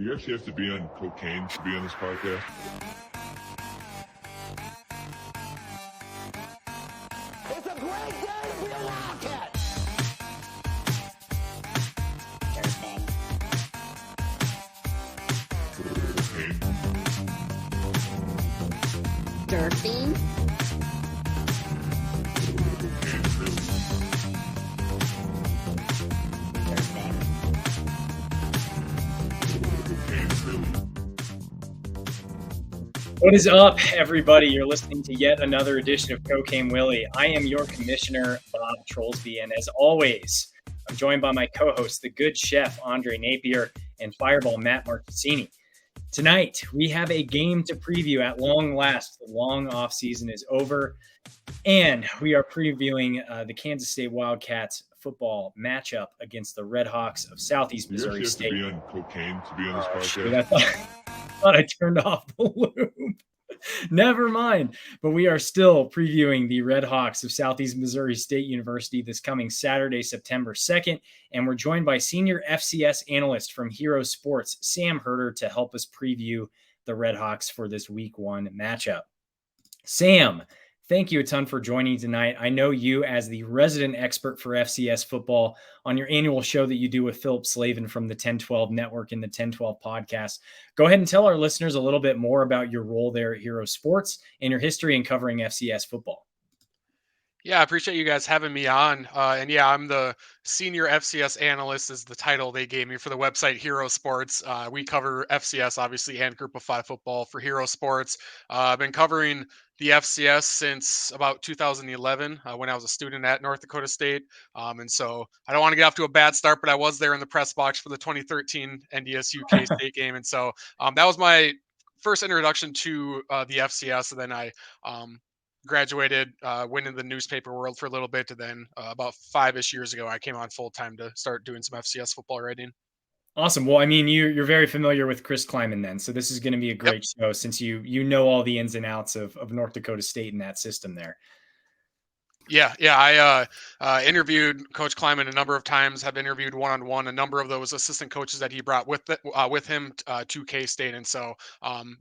Do you actually have to be on cocaine to be on this podcast? It's a great day to be a Wildcat! Surfing. What is up, everybody? You're listening to yet another edition of Cocaine Willie. I am your commissioner, Bob Trollsby, and as always, I'm joined by my co-host, the good chef, Andre Napier, and Fireball Matt Marchesini. Tonight, we have a game to preview at long last. The long off season is over, and we are previewing the Kansas State Wildcats football matchup against the Red Hawks of Southeast Missouri State. Do you have to be on cocaine to be on this podcast? Shoot, I thought I turned off the loop. Never mind. But we are still previewing the Red Hawks of Southeast Missouri State University this coming Saturday, September 2nd. And we're joined by senior FCS analyst from Hero Sports, Sam Herder, to help us preview the Red Hawks for this week one matchup. Sam, thank you a ton for joining tonight. I know you as the resident expert for FCS football on your annual show that you do with Philip Slavin from the 1012 Network and the 1012 podcast. Go ahead and tell our listeners a little bit more about your role there at Hero Sports and your history in covering FCS football. Yeah, I appreciate you guys having me on. And yeah, I'm the senior FCS analyst is the title they gave me for the website Hero Sports. We cover FCS, obviously, and Group of 5 football for Hero Sports. I've been covering the FCS since about 2011 when I was a student at North Dakota State. And so I don't want to get off to a bad start, but I was there in the press box for the 2013 NDSU K-State game. And so that was my first introduction to the FCS. And then I graduated, went in the newspaper world for a little bit, and then about 5-ish years ago, I came on full time to start doing some FCS football writing. Awesome. Well, I mean, you're very familiar with Chris Kleiman then, so this is going to be a great show since you know all the ins and outs of North Dakota State and that system there. Yeah. I interviewed Coach Kleiman a number of times, have interviewed one-on-one a number of those assistant coaches that he brought with him to K-State. And so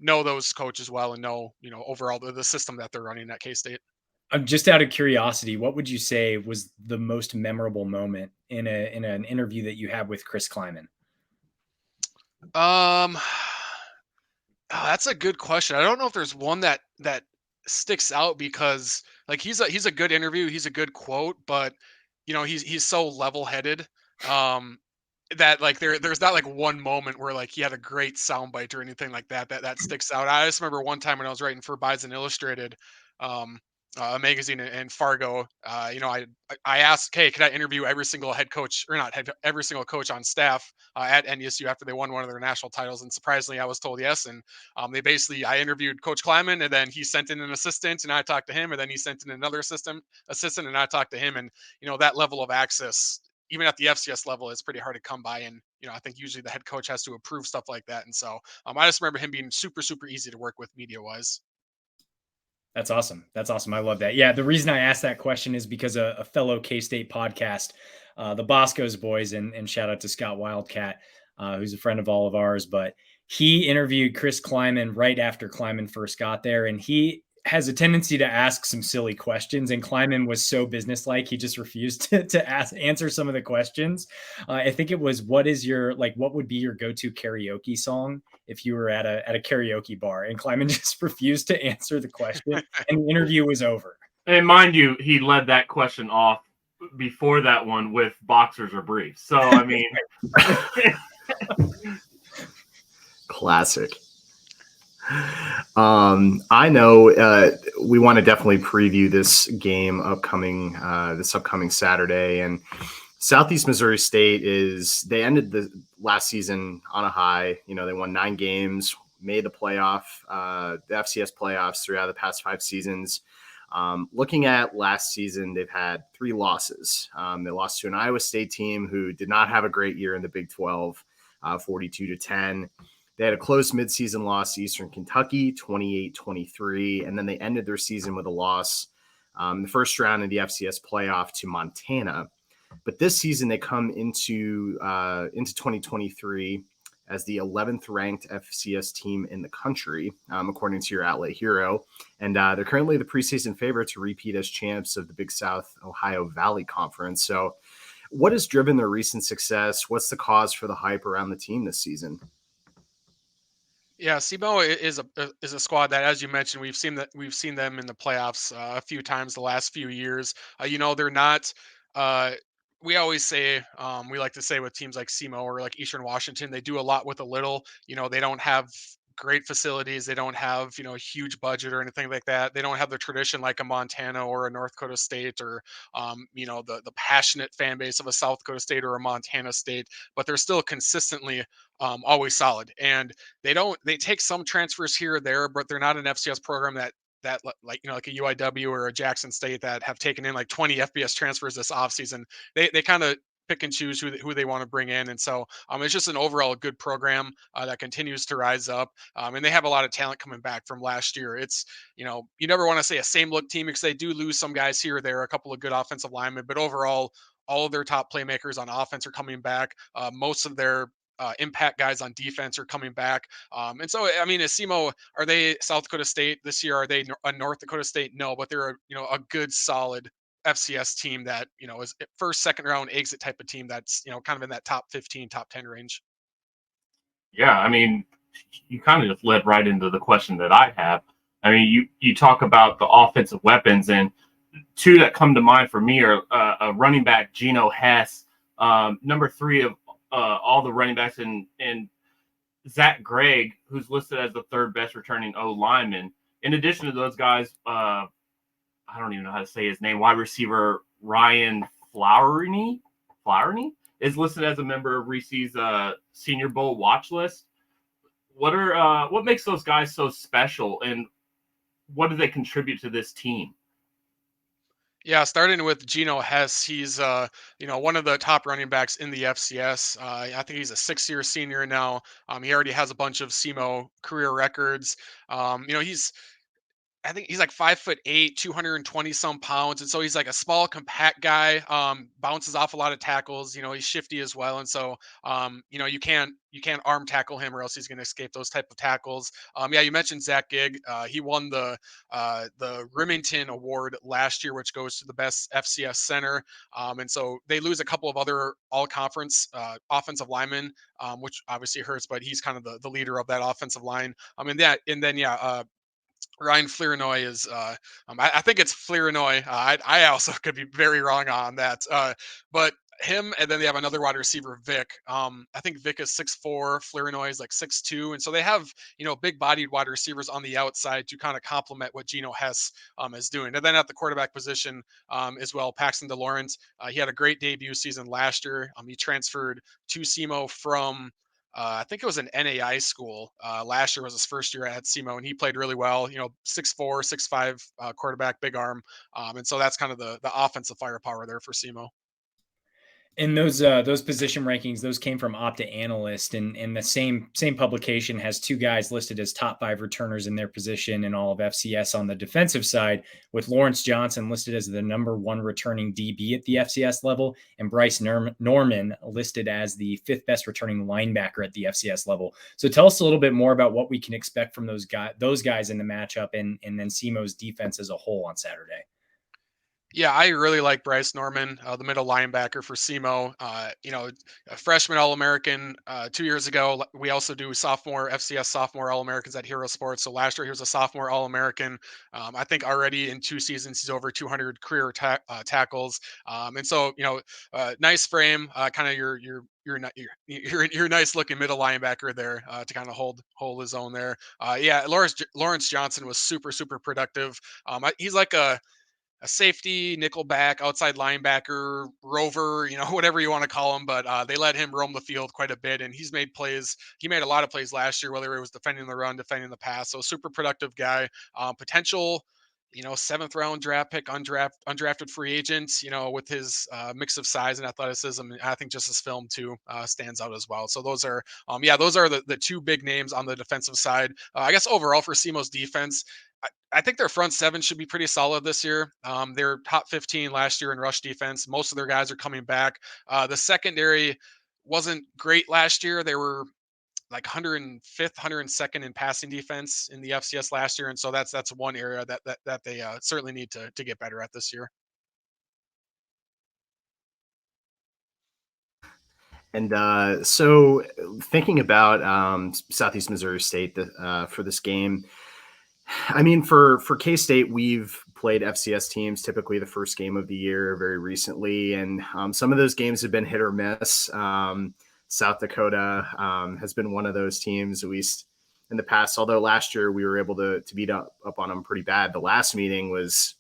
know those coaches well and know, overall the system that they're running at K-State. Just out of curiosity, what would you say was the most memorable moment in an interview that you had with Chris Kleiman? That's a good question. I don't know if there's one that sticks out because like he's a good interview, he's a good quote, but he's so level-headed that like there's not like one moment where like he had a great soundbite or anything like that sticks out. I just remember one time when I was writing for Bison Illustrated, a magazine in Fargo, I asked, hey, could I interview every single head coach or not every single coach on staff at NDSU after they won one of their national titles? And surprisingly, I was told yes. And I interviewed Coach Kleiman, and then he sent in an assistant and I talked to him, and then he sent in another assistant and I talked to him. And, that level of access, even at the FCS level, is pretty hard to come by. And, I think usually the head coach has to approve stuff like that. And so I just remember him being super, super easy to work with media wise. That's awesome. I love that. Yeah, the reason I asked that question is because a fellow K-State podcast, the Bosco's boys, and shout out to Scott Wildcat, who's a friend of all of ours, but he interviewed Chris Kleiman right after Kleiman first got there, and he has a tendency to ask some silly questions, and Kleiman was so businesslike, he just refused to answer some of the questions. I think it was, what would be your go-to karaoke song if you were at a karaoke bar? And Kleiman just refused to answer the question, and the interview was over. And mind you, he led that question off before that one with boxers or briefs. So, I mean. Classic. I know we want to definitely preview this game this upcoming Saturday, and Southeast Missouri State they ended the last season on a high. They won 9 games, made the playoff, the FCS playoffs 3 out of the past 5 seasons. Looking at last season, they've had 3 losses. They lost to an Iowa State team who did not have a great year in the Big 12, 42-10. They had a close midseason loss to Eastern Kentucky, 28-23, and then they ended their season with a loss in the first round of the FCS playoff to Montana. But this season, they come into 2023 as the 11th ranked FCS team in the country, according to your outlet Hero. And they're currently the preseason favorite to repeat as champs of the Big South Ohio Valley Conference. So what has driven their recent success? What's the cause for the hype around the team this season? Yeah, SEMO is a squad that, as you mentioned, we've seen them in the playoffs a few times the last few years. They're not. Uh, we always say we like to say with teams like SEMO or like Eastern Washington, they do a lot with a little. They don't have great facilities. They don't have a huge budget or anything like that. They don't have the tradition like a Montana or a North Dakota State or the passionate fan base of a South Dakota State or a Montana State. But they're still consistently always solid. And they take some transfers here or there, but they're not an FCS program like a UIW or a Jackson State that have taken in like 20 FBS transfers this offseason. They kind of pick and choose who they want to bring in, and so it's just an overall good program that continues to rise up, and they have a lot of talent coming back from last year. It's you never want to say a same look team because they do lose some guys here or there, a couple of good offensive linemen, but overall all of their top playmakers on offense are coming back. Most of their impact guys on defense are coming back. And so, I mean, is SEMO, are they South Dakota State this year? Are they a North Dakota State? No, but they're a good, solid FCS team that is first, second round exit type of team that's kind of in that top 15, top 10 range. Yeah, I mean, you kind of just led right into the question that I have. I mean, you talk about the offensive weapons, and two that come to mind for me are a running back, Geno Hess, number 3 of all the running backs, and Zach Gregg, who's listed as the 3rd best returning O lineman. In addition to those guys, I don't even know how to say his name. Wide receiver Ryan Flowery is listed as a member of Reese's Senior Bowl watch list. What makes those guys so special, and what do they contribute to this team? Yeah, starting with Geno Hess, he's one of the top running backs in the FCS. I think he's a 6-year senior now. He already has a bunch of SEMO career records. I think he's like 5'8", 220 some pounds. And so he's like a small, compact guy, bounces off a lot of tackles. He's shifty as well. And so, you can't arm tackle him or else he's going to escape those type of tackles. Yeah, you mentioned Zach Gigg. He won the Remington Award last year, which goes to the best FCS center. And so they lose a couple of other all conference offensive linemen, which obviously hurts, but he's kind of the leader of that offensive line. Ryan Fleurnoy is, I think it's Fleurnoy. I also could be very wrong on that. But him, and then they have another wide receiver, Vic. I think Vic is 6'4", Fleurnoy is like 6'2", and so they have big bodied wide receivers on the outside to kind of complement what Geno Hess is doing. And then at the quarterback position as well, Paxton DeLawrence. He had a great debut season last year. He transferred to SEMO from I think it was an NAI school. Last year was his first year at SEMO, and he played really well. 6'4", 6'5", quarterback, big arm, and so that's kind of the offensive firepower there for SEMO. And those position rankings, those came from Opta Analyst, and the same publication has 2 guys listed as top 5 returners in their position in all of FCS on the defensive side, with Lawrence Johnson listed as the number 1 returning DB at the FCS level, and Bryce Norman listed as the 5th best returning linebacker at the FCS level. So tell us a little bit more about what we can expect from those guys in the matchup, and then SEMO's defense as a whole on Saturday. Yeah, I really like Bryce Norman, the middle linebacker for SEMO. A freshman All-American 2 years ago. We also do FCS sophomore All-Americans at Hero Sports. So last year he was a sophomore All-American. I think already in 2 seasons he's over 200 career tackles. And so nice frame, kind of your nice looking middle linebacker there to kind of hold his own there. Yeah, Lawrence Johnson was super productive. He's like a safety, nickel back, outside linebacker, rover, whatever you want to call him. But they let him roam the field quite a bit, and he's made plays. He made a lot of plays last year, whether it was defending the run, defending the pass. So super productive guy. Potential, 7th round draft pick, undrafted free agent. With his mix of size and athleticism, and I think just his film too stands out as well. So those are, the 2 big names on the defensive side. I guess overall for SEMO's defense, I think their front 7 should be pretty solid this year. They're top 15 last year in rush defense. Most of their guys are coming back. The secondary wasn't great last year. like 105th, 102nd in passing defense in the FCS last year, and so that's one area that they certainly need to get better at this year. And so, thinking about Southeast Missouri State for this game, I mean, for K State, we've played FCS teams typically the first game of the year very recently, and some of those games have been hit or miss. South Dakota has been one of those teams, at least in the past. Although last year we were able to beat up on them pretty bad. The last meeting was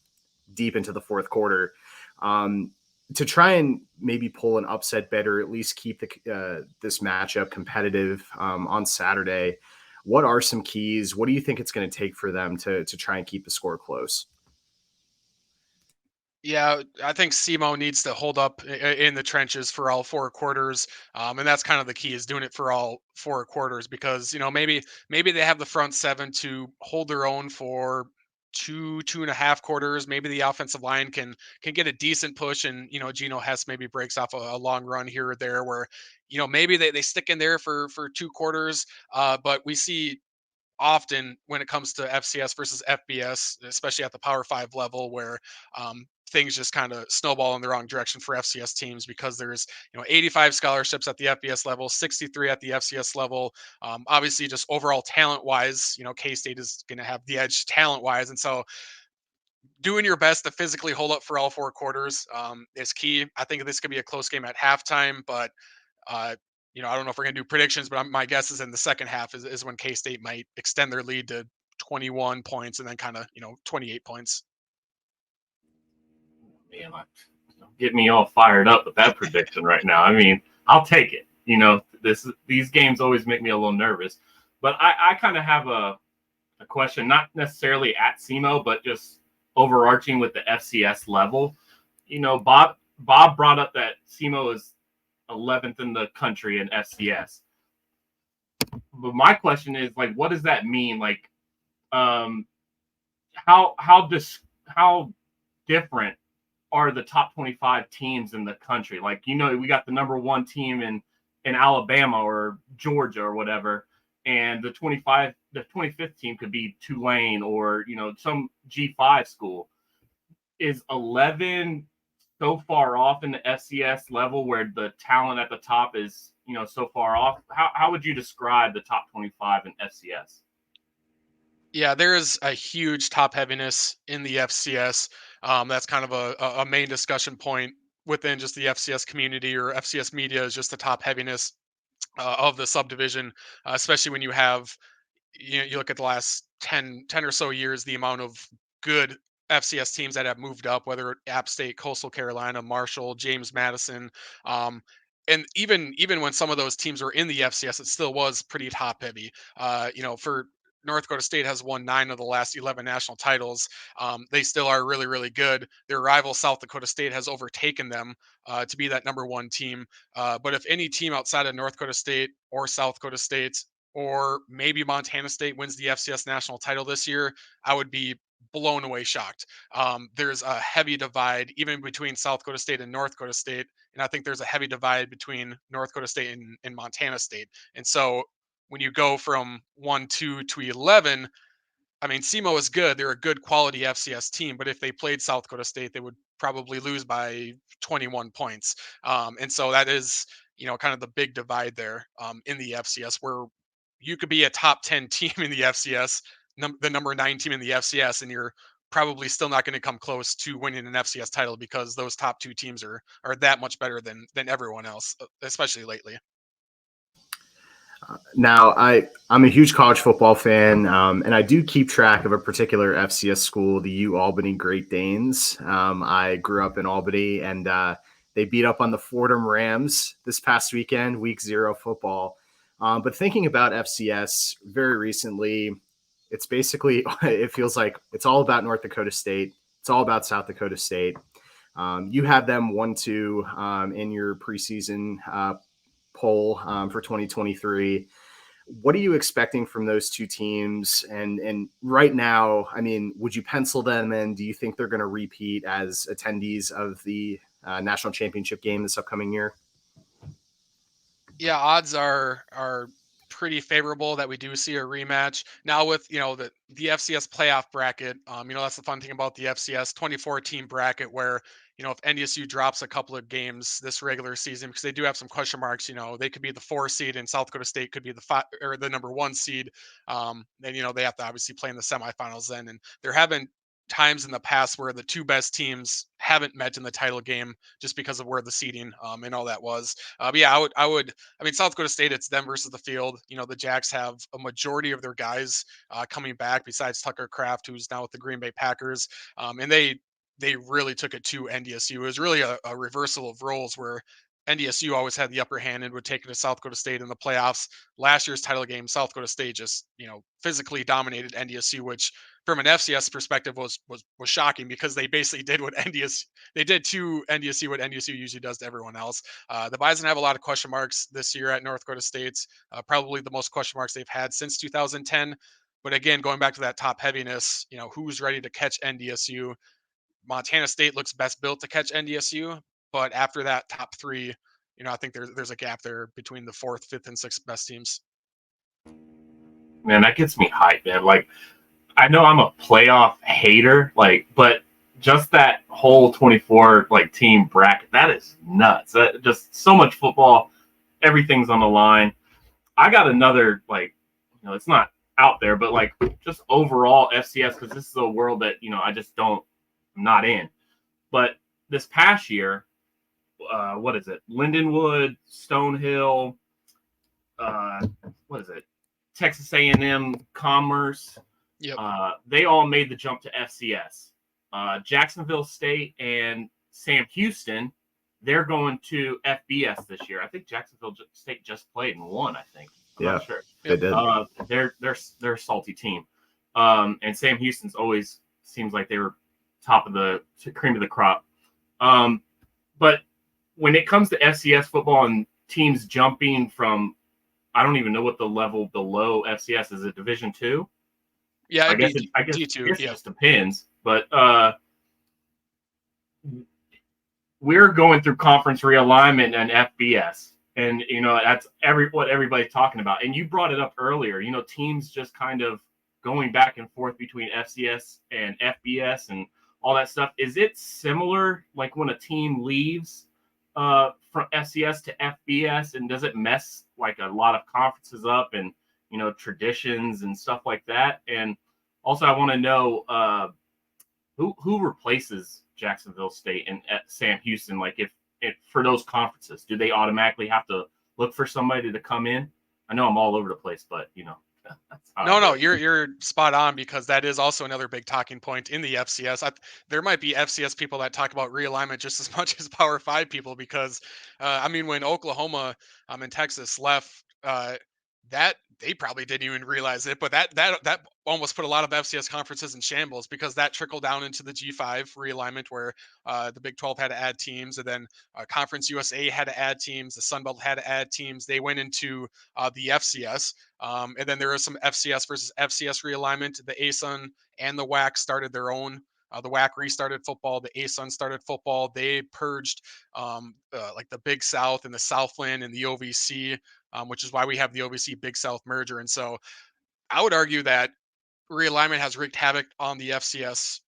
deep into the fourth quarter. To try and maybe pull an upset bet or at least keep this matchup competitive on Saturday, what are some keys? What do you think it's going to take for them to try and keep the score close? Yeah, I think SEMO needs to hold up in the trenches for all 4 quarters, and that's kind of the key, is doing it for all 4 quarters, because maybe they have the front seven to hold their own for 2.5 quarters. Maybe the offensive line can get a decent push, and Geno Hess maybe breaks off a long run here or there, where maybe they stick in there for 2 quarters. But we see often when it comes to FCS versus FBS, especially at the Power Five level, where things just kind of snowball in the wrong direction for FCS teams, because there's 85 scholarships at the FBS level, 63 at the FCS level. Obviously, just overall talent wise, K State is going to have the edge talent wise, and so doing your best to physically hold up for all 4 quarters is key. I think this could be a close game at halftime, but uh, I don't know if we're going to do predictions, but my guess is in the second half is when K State might extend their lead to 21 points and then kind of 28 points. Man, get me all fired up with that prediction right now. I mean, I'll take it. These games always make me a little nervous, but I kind of have a question, not necessarily at SEMO, but just overarching with the FCS level. Bob brought up that SEMO is 11th in the country in FCS. But my question is, like, what does that mean? Like, how different are the top 25 teams in the country? Like, we got the number 1 team in Alabama or Georgia or whatever, and the 25th team could be Tulane or some G5 school. Is 11 so far off in the FCS level where the talent at the top is so far off? How would you describe the top 25 in FCS? Yeah, there is a huge top heaviness in the FCS. That's kind of a main discussion point within just the FCS community, or FCS media, is just the top heaviness of the subdivision, especially when you have, you look at the last 10 or so years, the amount of good FCS teams that have moved up, whether App State, Coastal Carolina, Marshall, James Madison. And even when some of those teams were in the FCS, it still was pretty top heavy. For North Dakota State has won 9 of the last 11 national titles. They still are really, really good. Their rival South Dakota State has overtaken them to be that number 1 team. But if any team outside of North Dakota State or South Dakota State, or maybe Montana State, wins the FCS national title this year, I would be blown away shocked. There's a heavy divide even between South Dakota State and North Dakota State. And I think there's a heavy divide between North Dakota State and Montana State. And so when you go from 1, 2 to 11, I mean, SEMO is good. They're a good quality FCS team, but if they played South Dakota State, they would probably lose by 21 points. And so that is, kind of the big divide there in the FCS, where you could be a top 10 team in the FCS, the number 9 team in the FCS, and you're probably still not going to come close to winning an FCS title, because those top 2 teams are that much better than everyone else, especially lately. Now, I'm a huge college football fan, and I do keep track of a particular FCS school, the U Albany Great Danes. I grew up in Albany, and they beat up on the Fordham Rams this past weekend, week 0 football. But thinking about FCS very recently, it's basically, it feels like it's all about North Dakota State. It's all about South Dakota State. You have them 1-2 in your preseason poll for 2023. What are you expecting from those two teams? And right now, I mean, would you pencil them in? Do you think they're going to repeat as attendees of the national championship game this upcoming year? Yeah, odds are pretty favorable that we do see a rematch now with, the FCS playoff bracket. That's the fun thing about the FCS 24 team bracket where, if NDSU drops a couple of games this regular season, because they do have some question marks, they could be the 4 seed and South Dakota State could be the 5 or the number 1 seed. Then, they have to obviously play in the semifinals then. And there have been times in the past where the 2 best teams haven't met in the title game just because of where the seeding and all that was. But yeah, I mean, South Dakota State, it's them versus the field. The Jacks have a majority of their guys coming back besides Tucker Kraft, who's now with the Green Bay Packers. And they really took it to NDSU. It was really a reversal of roles where NDSU always had the upper hand and would take it to South Dakota State in the playoffs. Last year's title game, South Dakota State just, physically dominated NDSU, which from an FCS perspective was shocking because they basically did what they did to NDSU what NDSU usually does to everyone else. The Bison have a lot of question marks this year at North Dakota State, probably the most question marks they've had since 2010. But again, going back to that top heaviness, who's ready to catch NDSU? Montana State looks best built to catch NDSU, but after that top 3, I think there's a gap there between the 4th, 5th, and 6th best teams. Man, that gets me hyped, man. Like, I know I'm a playoff hater, but just that whole 24 team bracket, that is nuts. Just so much football, everything's on the line. I got another it's not out there, but just overall FCS, because this is a world that I just I'm not in. But this past year, what is it? Lindenwood, Stonehill, what is it? Texas A&M, Commerce. Yep. They all made the jump to FCS. Jacksonville State and Sam Houston, they're going to FBS this year. I think Jacksonville State just played and won, I think. I'm not sure. They did. They're a salty team. And Sam Houston's always seems like they were top of the cream of the crop. But when it comes to FCS football and teams jumping from, I don't even know what the level below FCS is. It Division II? Yeah, I guess D2. It just depends. But we're going through conference realignment and FBS. And, that's what everybody's talking about. And you brought it up earlier, teams just kind of going back and forth between FCS and FBS and all that stuff. Is it similar like when a team leaves from FCS to FBS, and does it mess a lot of conferences up and traditions and stuff like that? And also I want to know who replaces Jacksonville State and Sam Houston, if for those conferences, do they automatically have to look for somebody to come in? I know I'm all over the place, but No, you're spot on, because that is also another big talking point in the FCS. There might be FCS people that talk about realignment just as much as Power 5 people, because when Oklahoma and Texas left, that they probably didn't even realize it, but that almost put a lot of FCS conferences in shambles, because that trickled down into the G5 realignment where the Big 12 had to add teams, and then Conference USA had to add teams, the Sun Belt had to add teams. They went into the FCS. And then there was some FCS versus FCS realignment. The ASUN and the WAC started their own. The WAC restarted football. The ASUN started football. They purged the Big South and the Southland and the OVC, which is why we have the OVC Big South merger. And so I would argue that realignment has wreaked havoc on the FCS,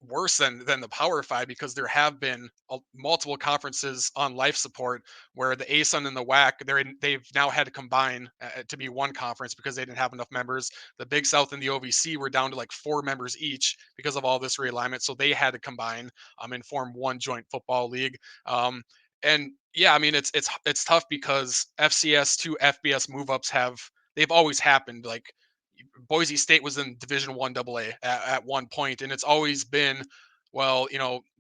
worse than the Power 5, because there have been multiple conferences on life support where the ASUN and the WAC, they've now had to combine to be one conference because they didn't have enough members. The Big South and the OVC were down to 4 members each because of all this realignment, so they had to combine and form one joint football league. And yeah, it's tough because FCS to FBS move ups they've always happened. Boise State was in Division I AA at one point, and it's always been, well,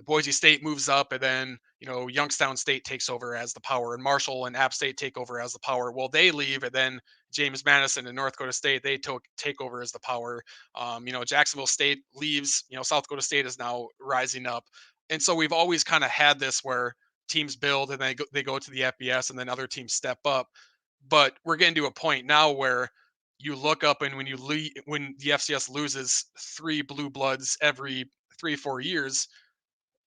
Boise State moves up, and then Youngstown State takes over as the power, and Marshall and App State take over as the power. Well, they leave, and then James Madison and North Dakota State take over as the power. Jacksonville State leaves. South Dakota State is now rising up, and so we've always kind of had this where teams build and they go to the FBS, and then other teams step up. But we're getting to a point now where you look up, and when the FCS loses 3 blue bloods every 3-4 years,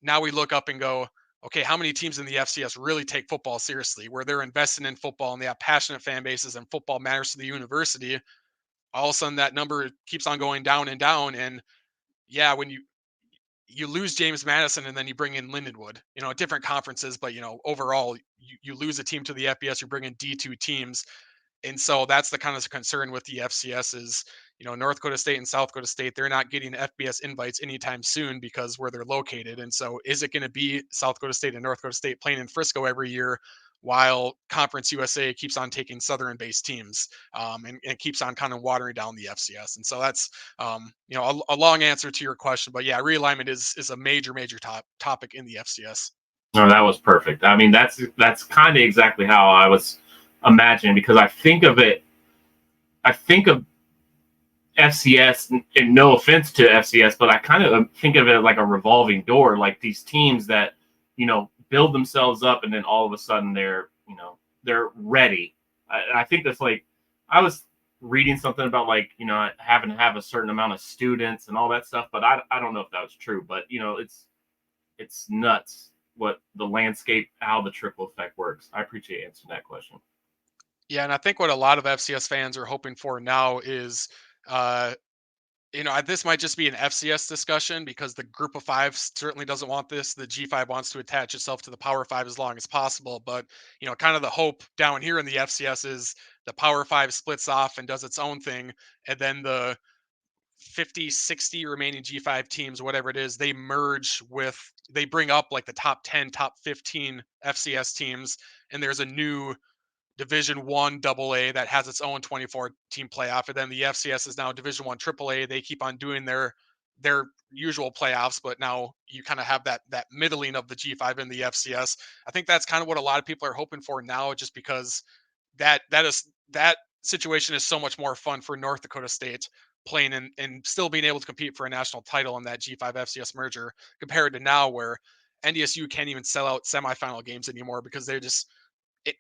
now we look up and go, okay, how many teams in the FCS really take football seriously, where they're invested in football and they have passionate fan bases and football matters to the university? All of a sudden, that number keeps on going down and down. And yeah, when you lose James Madison and then you bring in Lindenwood, different conferences, but overall, you lose a team to the FBS, you bring in D2 teams. And so that's the kind of concern with the FCS is, North Dakota State and South Dakota State, they're not getting FBS invites anytime soon because where they're located. And so is it going to be South Dakota State and North Dakota State playing in Frisco every year while Conference USA keeps on taking Southern based teams, and keeps on kind of watering down the FCS? And so that's, a long answer to your question, but yeah, realignment is a major, major topic in the FCS. No, that was perfect. I mean, that's kind of exactly how I was imagining, because I think of FCS, and no offense to FCS, but I kind of think of it like a revolving door, like these teams that, build themselves up and then all of a sudden they're ready. I think that's like, I was reading something about like, having to have a certain amount of students and all that stuff, but I don't know if that was true, but it's nuts what the landscape, how the trickle effect works. I appreciate answering that question. Yeah, and I think what a lot of FCS fans are hoping for now is, this might just be an FCS discussion because the Group of Five certainly doesn't want this. The G5 wants to attach itself to the Power Five as long as possible. But, kind of the hope down here in the FCS is the Power Five splits off and does its own thing. And then the 50, 60 remaining G5 teams, whatever it is, they bring up like the top 10, top 15 FCS teams. And there's a new Division One AA that has its own 24 team playoff, and then the FCS is now Division One AAA. They keep on doing their usual playoffs, but now you kind of have that middling of the G5 in the FCS. I think that's kind of what a lot of people are hoping for now, just because that situation is so much more fun for North Dakota State playing and still being able to compete for a national title in that G5 FCS merger compared to now where NDSU can't even sell out semifinal games anymore because they're just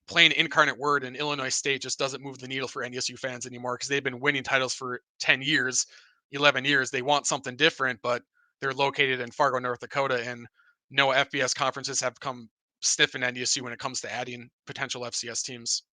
playing Incarnate Word in Illinois State just doesn't move the needle for NDSU fans anymore because they've been winning titles for 10 years, 11 years. They want something different, but they're located in Fargo, North Dakota, and no FBS conferences have come sniffing NDSU when it comes to adding potential FCS teams.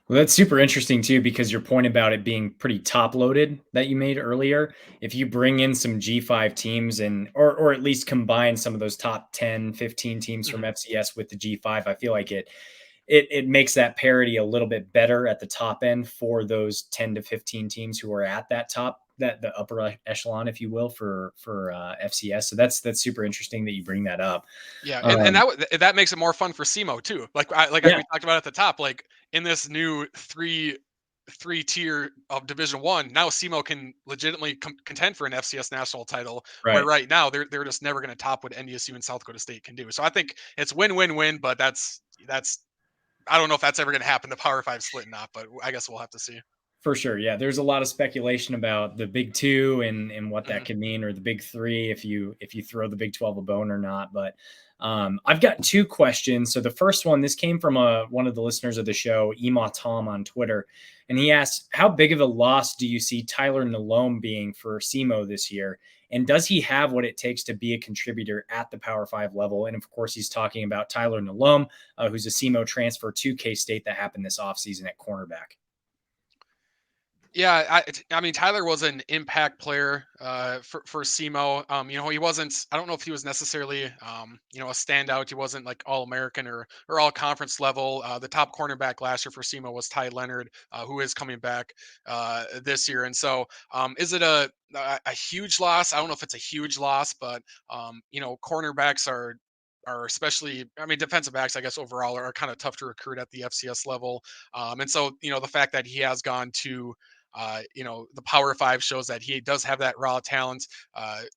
Well, that's super interesting too, because your point about it being pretty top loaded that you made earlier, if you bring in some G5 teams or at least combine some of those top 10, 15 teams from FCS with the G5, I feel like it makes that parity a little bit better at the top end for those 10 to 15 teams who are at that top, the upper echelon, if you will, for FCS. So that's super interesting that you bring that up. Yeah, and that makes it more fun for SEMO too. Like we talked about at the top, like in this new three tier of Division One, now SEMO can legitimately contend for an FCS national title. Right. Where right now they're just never going to top what NDSU and South Dakota State can do. So I think it's win-win-win, but that's I don't know if that's ever going to happen, the Power Five split or not, but I guess we'll have to see. For sure. Yeah. There's a lot of speculation about the Big Two and what that could mean, or the Big Three, if you throw the Big 12 a bone or not. But I've got two questions. So the first one, this came from one of the listeners of the show, Ema Tom on Twitter. And he asked, how big of a loss do you see Tyler Nalome being for SEMO this year? And does he have what it takes to be a contributor at the Power Five level? And of course, he's talking about Tyler Nalome, who's a SEMO transfer to K-State that happened this offseason at cornerback. Yeah, I mean Tyler was an impact player for SEMO. He wasn't. I don't know if he was necessarily a standout. He wasn't like all American or all conference level. The top cornerback last year for SEMO was Ty Leonard, who is coming back this year. And so, is it a huge loss? I don't know if it's a huge loss, but cornerbacks are especially, I mean, defensive backs, I guess overall are kind of tough to recruit at the FCS level. And so, the fact that he has gone to the Power Five shows that he does have that raw talent.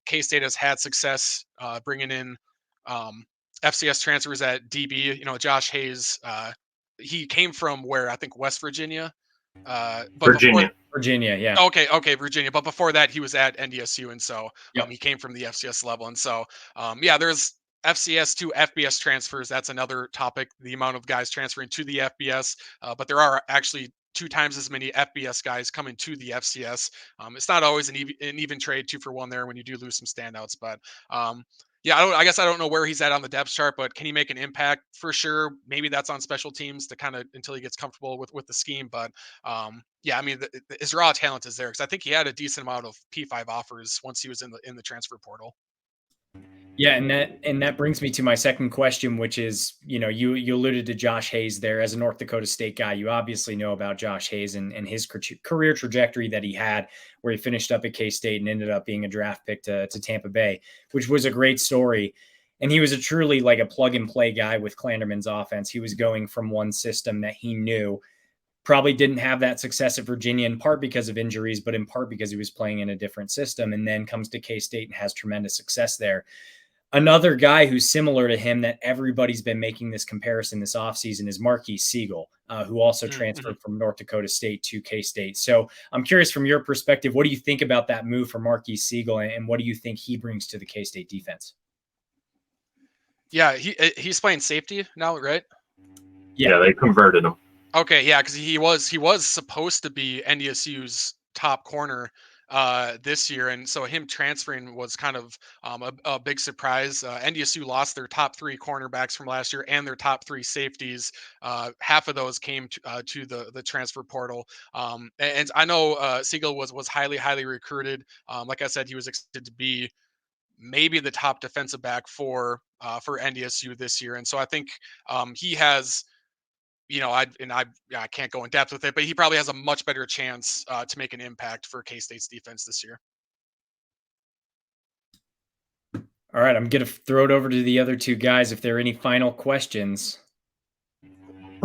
K-State has had success bringing in FCS transfers at DB. Josh Hayes, he came from where, I think West Virginia. But Virginia, yeah. Okay, Virginia. But before that, he was at NDSU, and so he came from the FCS level. And so, there's FCS to FBS transfers. That's another topic, the amount of guys transferring to the FBS. But there are actually 2 times as many FBS guys coming to the FCS. It's not always an even trade 2-for-1 there when you do lose some standouts. But Yeah, I guess I don't know where he's at on the depth chart, but can he make an impact? For sure. Maybe that's on special teams to kind of until he gets comfortable with the scheme. But yeah, I mean, his raw talent is there because I think he had a decent amount of P5 offers once he was in the transfer portal. Yeah, and that brings me to my second question, which is, you alluded to Josh Hayes there as a North Dakota State guy. You obviously know about Josh Hayes and his career trajectory that he had, where he finished up at K-State and ended up being a draft pick to Tampa Bay, which was a great story. And he was a truly like a plug and play guy with Clanderman's offense. He was going from one system that he knew. Probably didn't have that success at Virginia, in part because of injuries, but in part because he was playing in a different system, and then comes to K-State and has tremendous success there. Another guy who's similar to him that everybody's been making this comparison this offseason is Marquise Siegel, who also transferred from North Dakota State to K-State. So I'm curious from your perspective, what do you think about that move for Marquise Siegel, and what do you think he brings to the K-State defense? Yeah, he's playing safety now, right? Yeah, they converted him. Okay, yeah, because he was supposed to be NDSU's top corner this year, and so him transferring was kind of a big surprise. NDSU lost their top 3 cornerbacks from last year and their top 3 safeties. Half of those came to the transfer portal, and I know Siegel was highly recruited. Like I said, he was expected to be maybe the top defensive back for NDSU this year, and so I think he has. I can't go in depth with it, but he probably has a much better chance to make an impact for K-State's defense this year. All right, I'm going to throw it over to the other two guys if there are any final questions.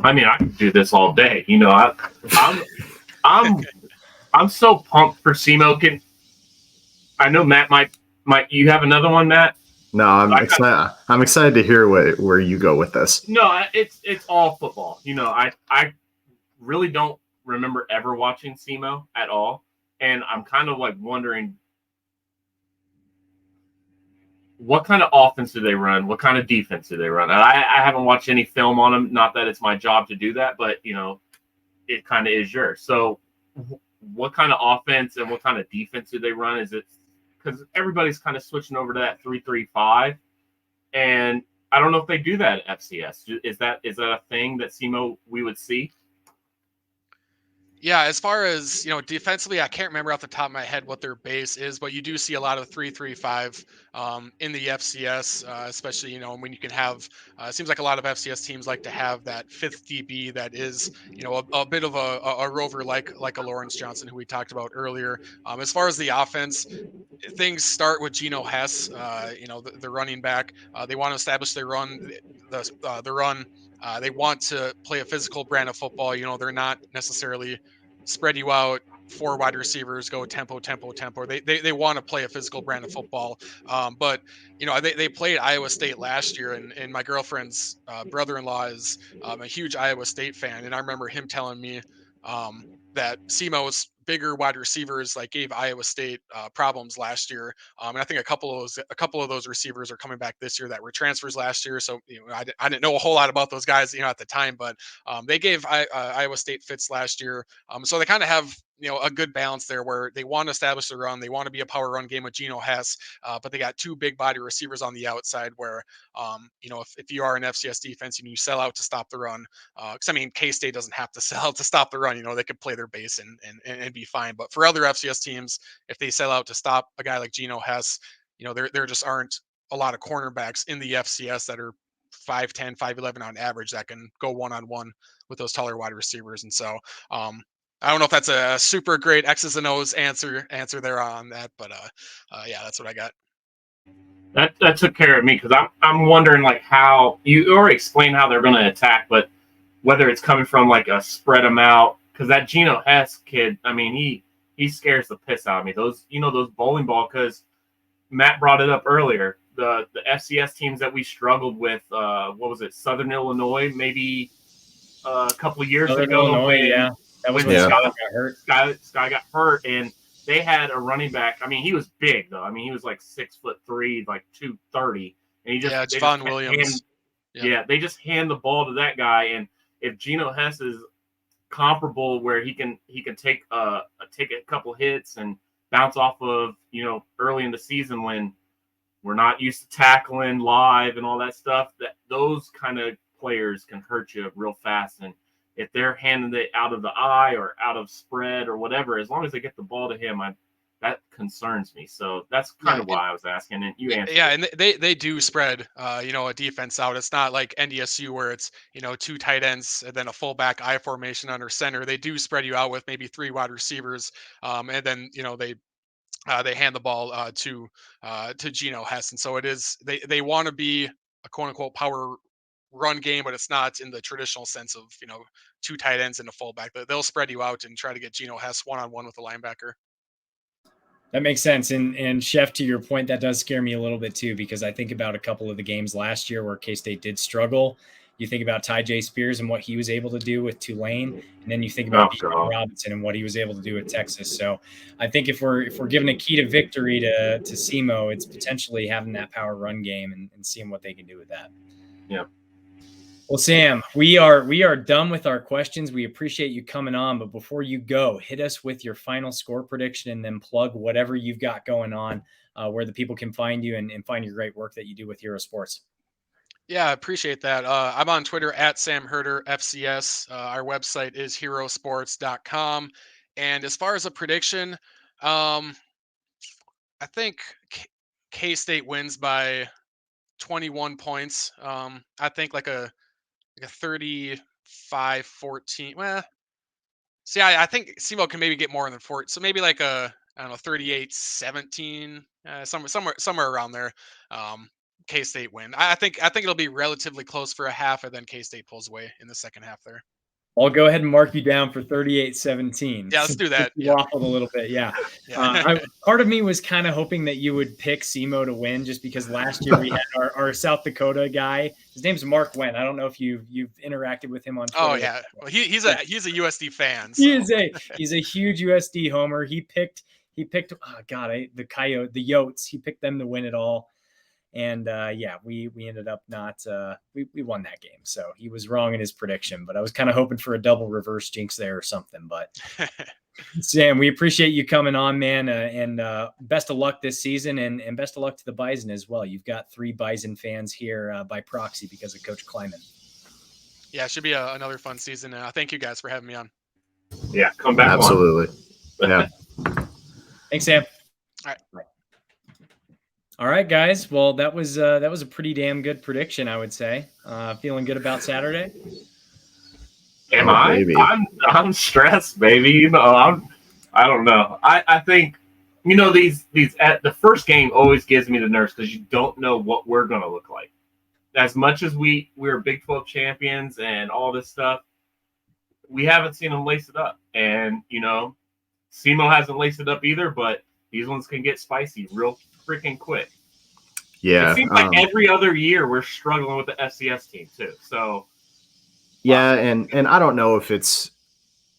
I mean, I could do this all day. I'm so pumped for SEMO. I know Matt might you have another one, Matt? No, I'm excited. I'm excited to hear where you go with this. No, it's all football. I really don't remember ever watching SEMO at all, and I'm kind of like wondering what kind of offense do they run, what kind of defense do they run. And I haven't watched any film on them. Not that it's my job to do that, but it kind of is yours. So, what kind of offense and what kind of defense do they run? Is it because everybody's kind of switching over to that 3-3-5, and I don't know if they do that at FCS. Is that a thing that SEMO we would see? Yeah, as far as defensively, I can't remember off the top of my head what their base is, but you do see a lot of 3-3-5 in the FCS, especially when you can have. It seems like a lot of FCS teams like to have that fifth DB that is a bit of a rover like a Lawrence Johnson who we talked about earlier. As far as the offense, things start with Geno Hess, the running back. They want to establish their run, the run. They want to play a physical brand of football. They're not necessarily spread you out, 4 wide receivers, go tempo. They want to play a physical brand of football. But they played Iowa State last year, and my girlfriend's brother-in-law is a huge Iowa State fan, and I remember him telling me that SEMO's bigger wide receivers gave Iowa State problems last year, and I think a couple of those receivers are coming back this year that were transfers last year. So I didn't know a whole lot about those guys at the time, but they gave Iowa State fits last year. So they kind of have a good balance there where they want to establish the run, they want to be a power run game with Geno Hess, but they got 2 big body receivers on the outside where if you are an FCS defense and you sell out to stop the run, because K-State doesn't have to sell out to stop the run. They could play their base and be fine. But for other FCS teams, if they sell out to stop a guy like Geno Hess, there just aren't a lot of cornerbacks in the FCS that are 5'10", 5'11" on average that can go one-on-one with those taller wide receivers. And so I don't know if that's a super great X's and O's answer there on that, but yeah, that's what I got. That took care of me because I'm wondering how you already explained how they're going to attack, but whether it's coming from a spread them out, because that Geno Hess kid, he scares the piss out of me. Those bowling ball, because Matt brought it up earlier. The FCS teams that we struggled with, what was it, Southern Illinois, maybe a couple of years ago. Illinois, yeah. That was when Scott got hurt. Scott got hurt, and they had a running back. He was big though. He was 6'3", 230, and he just Javon Williams. They just hand the ball to that guy, and if Geno Hess is comparable where he can take a couple hits and bounce off of early in the season when we're not used to tackling live and all that stuff. That those kind of players can hurt you real fast. And if they're handing it out of the eye or out of spread or whatever, as long as they get the ball to him, that concerns me. So that's kind of why I was asking, and you answered. Yeah, and they do spread, a defense out. It's not like NDSU where it's, two tight ends and then a fullback I formation under center. They do spread you out with maybe 3 wide receivers, and then they hand the ball to Geno Hess, and so it is they want to be a quote unquote power run game, but it's not in the traditional sense of 2 tight ends and a fullback. They'll spread you out and try to get Geno Hess one-on-one with a linebacker. That makes sense. And Chef, to your point, that does scare me a little bit too, because I think about a couple of the games last year where K-State did struggle. You think about Ty J. Spears and what he was able to do with Tulane, and then you think about Robinson and what he was able to do at Texas. So I think if we're given a key to victory to SEMO, it's potentially having that power run game and seeing what they can do with that. Yeah. Well, Sam, we are done with our questions. We appreciate you coming on, but before you go, hit us with your final score prediction and then plug whatever you've got going on, where the people can find you and find your great work that you do with Hero Sports. Yeah, I appreciate that. I'm on Twitter at Sam Herder FCS. Our website is herosports.com. And as far as a prediction, I think K-State wins by 21 points. I think like a 35-14. Well, see, I think SEMO can maybe get more than 4. So maybe like a, I don't know, 38-17, somewhere around there. K-State win. I think it'll be relatively close for a half, and then K-State pulls away in the second half there. I'll go ahead and mark you down for 38-17. Yeah, let's do that. You waffled a little bit, yeah. Part of me was kind of hoping that you would pick SEMO to win, just because last year we had our South Dakota guy. His name's Mark Wendt. I don't know if you've interacted with him on Twitter. Oh yeah, well, he's a USD fan. So. He's a huge USD homer. He picked the Yotes. He picked them to win it all. And we ended up not we won that game. So he was wrong in his prediction, but I was kind of hoping for a double reverse jinx there or something. But Sam, we appreciate you coming on, man, and best of luck this season, and best of luck to the Bison as well. You've got 3 Bison fans here by proxy because of Coach Kleiman. Yeah, it should be another fun season. Thank you guys for having me on. Yeah, come back. Absolutely. Yeah. Thanks, Sam. All right. All right, guys. Well, that was a pretty damn good prediction, I would say. Feeling good about Saturday? Am I? Baby. I'm stressed, baby. I don't know. I think these at the first game always gives me the nerves because you don't know what we're gonna look like. As much as we're Big 12 champions and all this stuff, we haven't seen them lace it up, and SEMO hasn't laced it up either. But these ones can get spicy real freaking quick. Yeah, it seems like every other year we're struggling with the FCS team too. So yeah, and I don't know if it's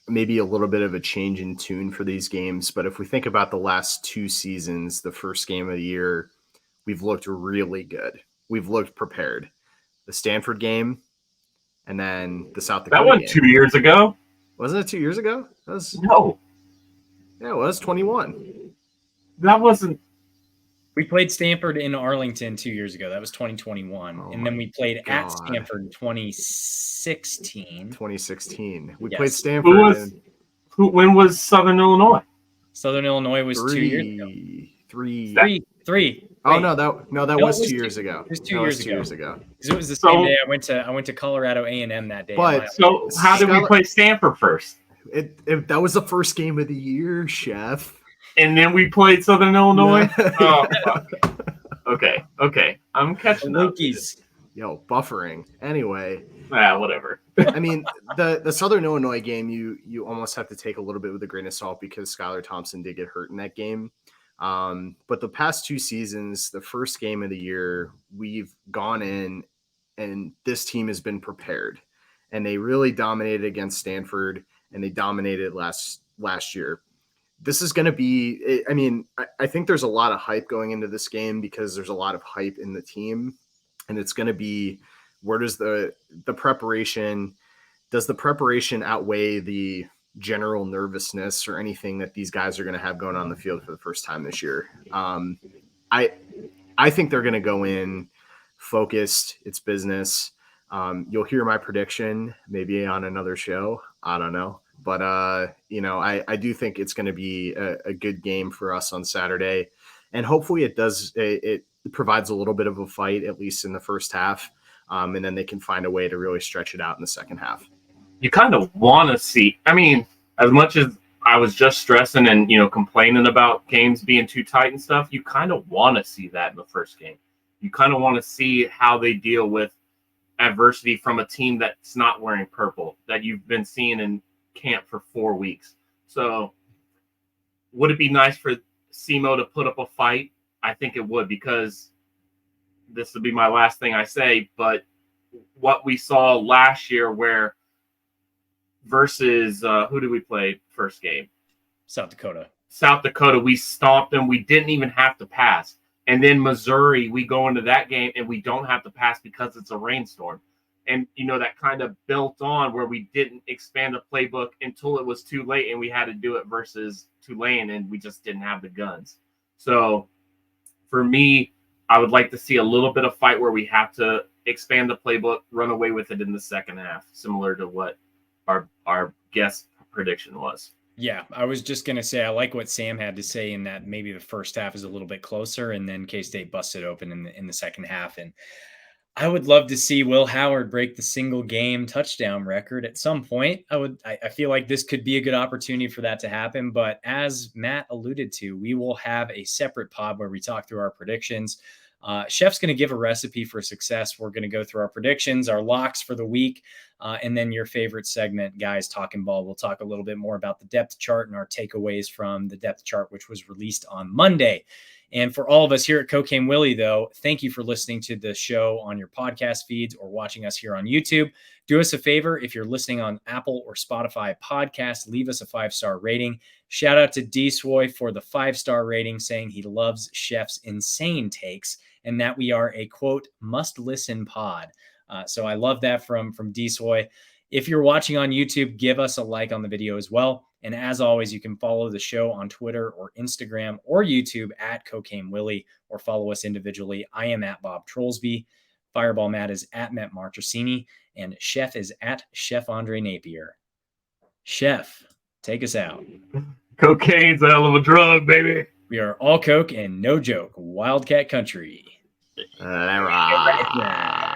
maybe a little bit of a change in tune for these games, but if we think about the last 2 seasons, the first game of the year, we've looked really good. We've looked prepared. The Stanford game, and then the South Dakota. That wasn't 2 years ago. Wasn't it 2 years ago? No. Yeah, it was 21. That wasn't. We played Stanford in Arlington 2 years ago. That was 2021. And then we played at Stanford in 2016. 2016. We played Stanford. When was Southern Illinois? Southern Illinois was 2 years ago. Three. Oh, no, that was 2 years ago. It was 2 years ago. Because it was the same day I went to Colorado A&M that day. But so how did we play Stanford first? That was the first game of the year, Chef. And then we played Southern Illinois. Oh, okay. I'm catching up. Yo, buffering. Anyway. Whatever. I mean, the Southern Illinois game, you almost have to take a little bit with a grain of salt because Skylar Thompson did get hurt in that game. But the past 2 seasons, the first game of the year, we've gone in and this team has been prepared. And they really dominated against Stanford, and they dominated last year. This is going to be, I mean, I think there's a lot of hype going into this game because there's a lot of hype in the team, and it's going to be, where does the preparation outweigh the general nervousness or anything that these guys are going to have going on the field for the first time this year? I I think they're going to go in focused. It's business. You'll hear my prediction maybe on another show. I don't know. But, I do think it's going to be a good game for us on Saturday. And hopefully it provides a little bit of a fight, at least in the first half. And then they can find a way to really stretch it out in the second half. You kind of want to see, I mean, as much as I was just stressing and, complaining about games being too tight and stuff, you kind of want to see that in the first game. You kind of want to see how they deal with adversity from a team that's not wearing purple that you've been seeing in camp for 4 weeks. So would it be nice for SEMO to put up a fight? I think it would, because this will be my last thing I say, but what we saw last year where versus who did we play first game? South Dakota, we stomped them. We didn't even have to pass. And then Missouri, we go into that game and we don't have to pass because it's a rainstorm. And, that kind of built on where we didn't expand the playbook until it was too late and we had to do it versus Tulane and we just didn't have the guns. So for me, I would like to see a little bit of fight where we have to expand the playbook, run away with it in the second half, similar to what our guest prediction was. Yeah, I was just going to say, I like what Sam had to say in that maybe the first half is a little bit closer and then K-State busted open in the second half. And I would love to see Will Howard break the single game touchdown record at some point. I feel like this could be a good opportunity for that to happen. But as Matt alluded to, we will have a separate pod where we talk through our predictions. Chef's going to give a recipe for success. We're going to go through our predictions, our locks for the week, and then your favorite segment, Guys Talking Ball. We'll talk a little bit more about the depth chart and our takeaways from the depth chart, which was released on Monday. And for all of us here at Cocaine Willie, though, thank you for listening to the show on your podcast feeds or watching us here on YouTube. Do us a favor. If you're listening on Apple or Spotify podcasts, leave us a 5-star rating. Shout out to D-Swoy for the 5-star rating, saying he loves Chef's insane takes and that we are a, quote, must-listen pod. So I love that from D-Swoy. If you're watching on YouTube, give us a like on the video as well. And as always, you can follow the show on Twitter or Instagram or YouTube at Cocaine Willie, or follow us individually. I am at Bob Trollsby. Fireball Matt is at Matt Marchesini, and Chef is at Chef Andre Napier. Chef, take us out. Cocaine's a hell of a drug, baby. We are all coke and no joke. Wildcat country. All right.